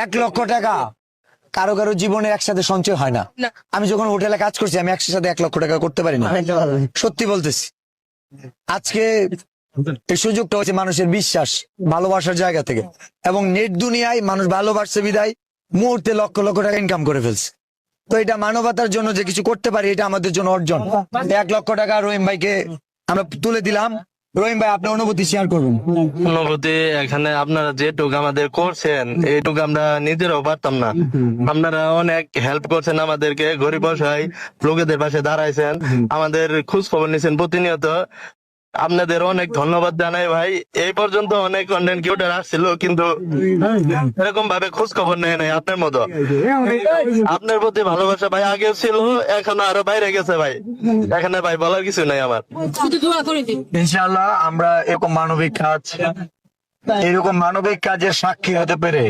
1,00,000 টাকা কারো কারো জীবনে একসাথে সঞ্চয় হয় না। আমি যখন হোটেলে কাজ করছি আমি একসাথে 1,00,000 টাকা করতে পারি না, সত্যি বলতেছি। আজকে এই সুযোগটা হচ্ছে মানুষের বিশ্বাস ভালোবাসার জায়গা থেকে, এবং নেট দুনিয়ায় মানুষ ভালোবাসছে বিদায় মুহূর্তে লক্ষ লক্ষ টাকা ইনকাম করে ফেলছে। তো এটা মানবতার জন্য যে কিছু করতে পারি, এটা আমাদের জন্য অর্জন। 1,00,000 টাকা রহিম ভাইকে আমরা তুলে দিলাম। রহিম ভাই, আপনার অনুভূতি শেয়ার করুন। অনুভূতি এখানে আপনারা যেটুকু আমাদের করছেন এইটুকু আমরা নিজেরাও পারতাম না। আপনারা অনেক হেল্প করছেন আমাদেরকে, গরিব অসহায় লোকেদের পাশে দাঁড়াইছেন, আমাদের খোঁজ খবর নিয়েছেন প্রতিনিয়ত। আপনাদের অনেক ধন্যবাদ জানাই ভাই। এই পর্যন্ত অনেক কন্টেন্ট ক্রিয়েটর আসছিল, কিন্তু এরকম ভাবে খোঁজ খবর নেয় নাই আপনার মতো। আপনার প্রতি ভালোবাসা ভাই আগেও ছিল, এখন আরো বাইরে গেছে ভাই। এখানে ভাই বলার কিছু নাই আমার। ইনশাআল্লাহ আমরা এরকম মানবিক কাজের সাক্ষী হতে পেরে